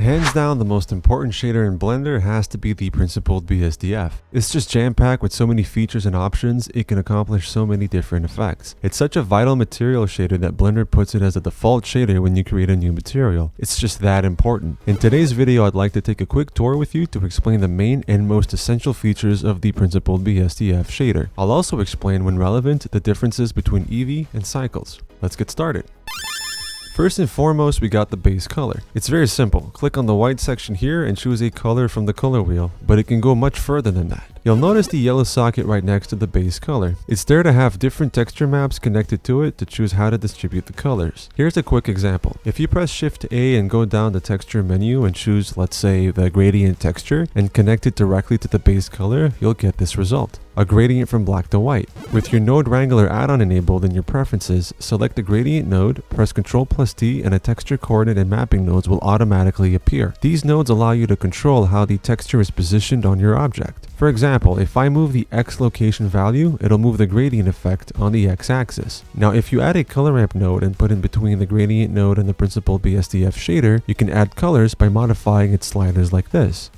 Hands down, the most important shader in Blender has to be the Principled BSDF. It's just jam-packed with so many features and options, it can accomplish so many different effects. It's such a vital material shader that Blender puts it as a default shader when you create a new material. It's just that important. In today's video, I'd like to take a quick tour with you to explain the main and most essential features of the Principled BSDF shader. I'll also explain, when relevant, the differences between Eevee and cycles. Let's get started. First and foremost, we got the base color. It's very simple. Click on the white section here and choose a color from the color wheel, but it can go much further than that. You'll notice the yellow socket right next to the base color. It's there to have different texture maps connected to it to choose how to distribute the colors. Here's a quick example. If you press Shift A and go down the texture menu and choose, let's say, the gradient texture and connect it directly to the base color, you'll get this result. A gradient from black to white. With your Node Wrangler add-on enabled in your preferences, select the gradient node, press Ctrl+T, and a texture coordinate and mapping nodes will automatically appear. These nodes allow you to control how the texture is positioned on your object. For example, if I move the X location value, it'll move the gradient effect on the X axis. Now, if you add a color ramp node and put in between the gradient node and the Principled BSDF shader, you can add colors by modifying its sliders like this.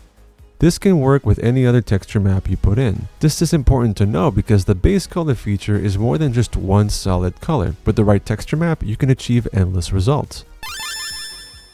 This can work with any other texture map you put in. This is important to know because the base color feature is more than just one solid color. With the right texture map, you can achieve endless results.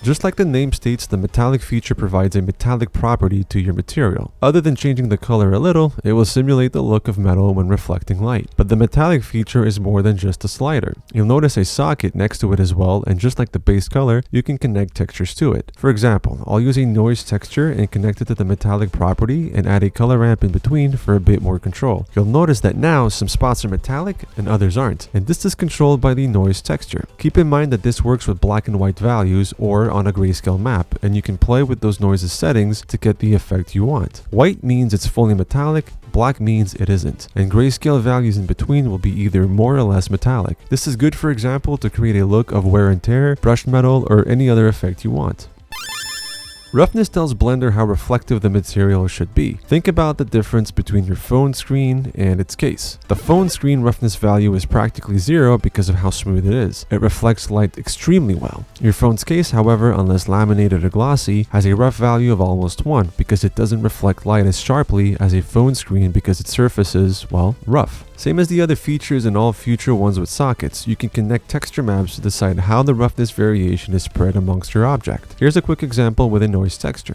Just like the name states, the metallic feature provides a metallic property to your material. Other than changing the color a little, it will simulate the look of metal when reflecting light. But the metallic feature is more than just a slider. You'll notice a socket next to it as well, and just like the base color, you can connect textures to it. For example, I'll use a noise texture and connect it to the metallic property and add a color ramp in between for a bit more control. You'll notice that now some spots are metallic and others aren't, and this is controlled by the noise texture. Keep in mind that this works with black and white values or on a grayscale map, and you can play with those noises settings to get the effect you want. White means it's fully metallic, black means it isn't, and grayscale values in between will be either more or less metallic. This is good, for example, to create a look of wear and tear, brushed metal, or any other effect you want. Roughness tells Blender how reflective the material should be. Think about the difference between your phone screen and its case. The phone screen roughness value is practically 0 because of how smooth it is. It reflects light extremely well. Your phone's case, however, unless laminated or glossy, has a rough value of almost 1 because it doesn't reflect light as sharply as a phone screen because its surface is, well, rough. Same as the other features and all future ones with sockets, you can connect texture maps to decide how the roughness variation is spread amongst your object. Here's a quick example with a noise texture.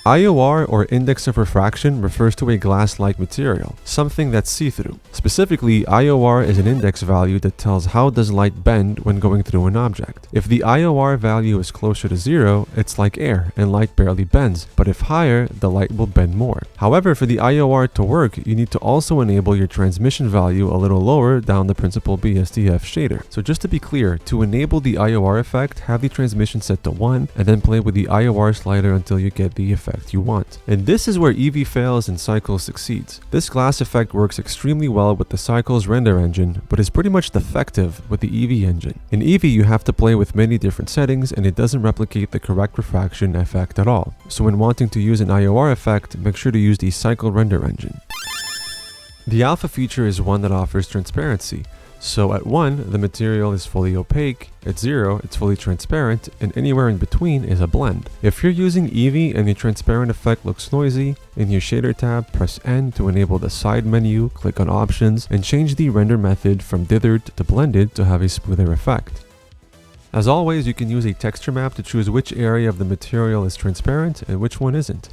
IOR, or index of refraction, refers to a glass-like material, something that's see-through. Specifically, IOR is an index value that tells how does light bend when going through an object. If the IOR value is closer to 0, it's like air and light barely bends, but if higher, the light will bend more. However, for the IOR to work, you need to also enable your transmission value a little lower down the Principled BSDF shader. So just to be clear, to enable the IOR effect, have the transmission set to 1 and then play with the IOR slider until you get the effect you want. And this is where Eevee fails and Cycles succeeds. This glass effect works extremely well with the Cycles render engine, but is pretty much defective with the Eevee engine. In Eevee, you have to play with many different settings and it doesn't replicate the correct refraction effect at all. So when wanting to use an IOR effect, make sure to use the Cycle render engine. The alpha feature is one that offers transparency. So at 1, the material is fully opaque, at 0, it's fully transparent, and anywhere in between is a blend. If you're using Eevee and your transparent effect looks noisy, in your shader tab, press N to enable the side menu, click on options, and change the render method from dithered to blended to have a smoother effect. As always, you can use a texture map to choose which area of the material is transparent and which one isn't.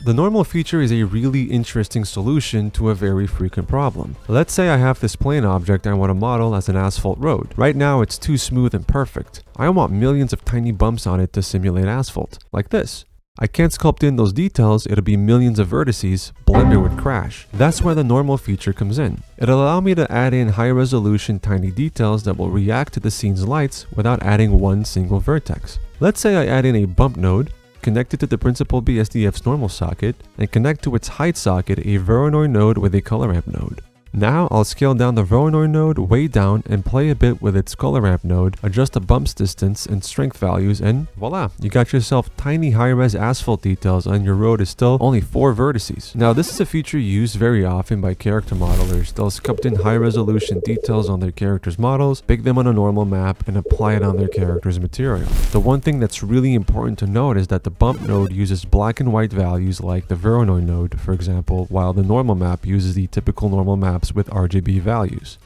The normal feature is a really interesting solution to a very frequent problem. Let's say I have this plane object I want to model as an asphalt road. Right now it's too smooth and perfect. I want millions of tiny bumps on it to simulate asphalt, like this. I can't sculpt in those details, it'll be millions of vertices, Blender would crash. That's where the normal feature comes in. It'll allow me to add in high resolution tiny details that will react to the scene's lights without adding one single vertex. Let's say I add in a bump node, connect it to the Principled BSDF's normal socket, and connect to its height socket a Voronoi node with a color ramp node. Now I'll scale down the Voronoi node way down and play a bit with its color ramp node, adjust the bumps distance and strength values, and voila, you got yourself tiny high-res asphalt details and your road is still only 4 vertices. Now this is a feature used very often by character modelers. They'll sculpt in high-resolution details on their characters' models, bake them on a normal map, and apply it on their character's material. The one thing that's really important to note is that the bump node uses black and white values like the Voronoi node, for example, while the normal map uses the typical normal maps with RGB values.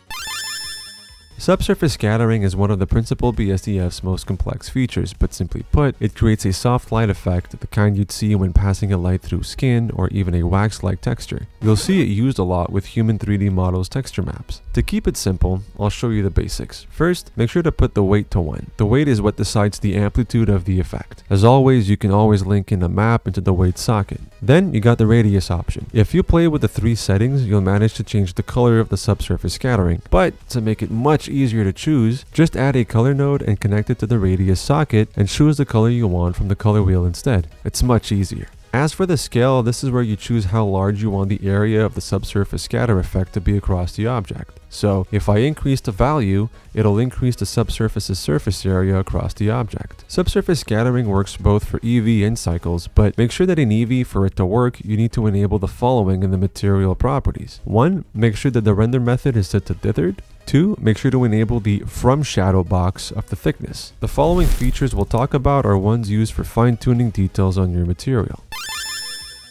Subsurface scattering is one of the Principled BSDF's most complex features, but simply put, it creates a soft light effect, the kind you'd see when passing a light through skin or even a wax-like texture. You'll see it used a lot with human 3D models texture maps. To keep it simple, I'll show you the basics. First, make sure to put the weight to 1. The weight is what decides the amplitude of the effect. As always, you can always link in a map into the weight socket. Then you got the radius option. If you play with the 3 settings, you'll manage to change the color of the subsurface scattering. But to make it much easier to choose, just add a color node and connect it to the radius socket and choose the color you want from the color wheel instead. It's much easier. As for the scale, this is where you choose how large you want the area of the subsurface scatter effect to be across the object. So if I increase the value, it'll increase the subsurface's surface area across the object. Subsurface scattering works both for EV and cycles, but make sure that in EV, for it to work, you need to enable the following in the material properties. 1. Make sure that the render method is set to dithered. 2. Make sure to enable the from shadow box of the thickness. The following features we'll talk about are ones used for fine-tuning details on your material.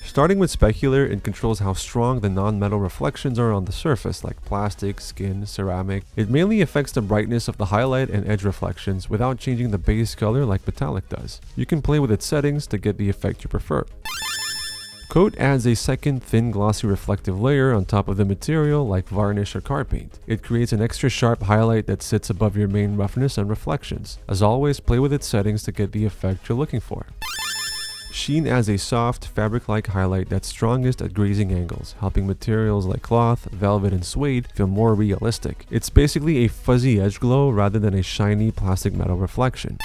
Starting with Specular, it controls how strong the non-metal reflections are on the surface, like plastic, skin, ceramic. It mainly affects the brightness of the highlight and edge reflections without changing the base color like metallic does. You can play with its settings to get the effect you prefer. Coat adds a second thin glossy reflective layer on top of the material like varnish or car paint. It creates an extra sharp highlight that sits above your main roughness and reflections. As always, play with its settings to get the effect you're looking for. Sheen adds a soft, fabric-like highlight that's strongest at grazing angles, helping materials like cloth, velvet, and suede feel more realistic. It's basically a fuzzy edge glow rather than a shiny plastic metal reflection.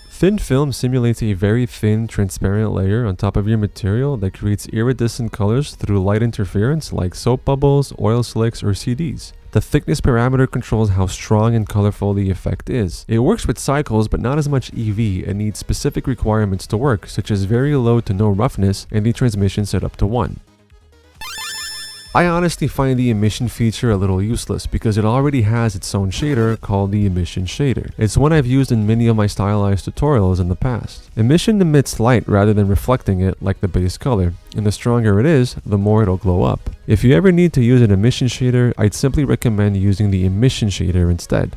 Thin film simulates a very thin, transparent layer on top of your material that creates iridescent colors through light interference like soap bubbles, oil slicks, or CDs. The thickness parameter controls how strong and colorful the effect is. It works with cycles, but not as much EV and needs specific requirements to work, such as very low to no roughness and the transmission set up to 1. I honestly find the emission feature a little useless because it already has its own shader called the emission shader. It's one I've used in many of my stylized tutorials in the past. Emission emits light rather than reflecting it like the base color, and the stronger it is, the more it'll glow up. If you ever need to use an emission shader, I'd simply recommend using the emission shader instead.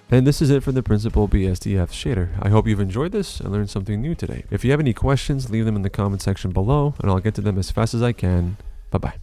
And this is it for the Principled BSDF shader. I hope you've enjoyed this and learned something new today. If you have any questions, leave them in the comment section below and I'll get to them as fast as I can. Bye bye.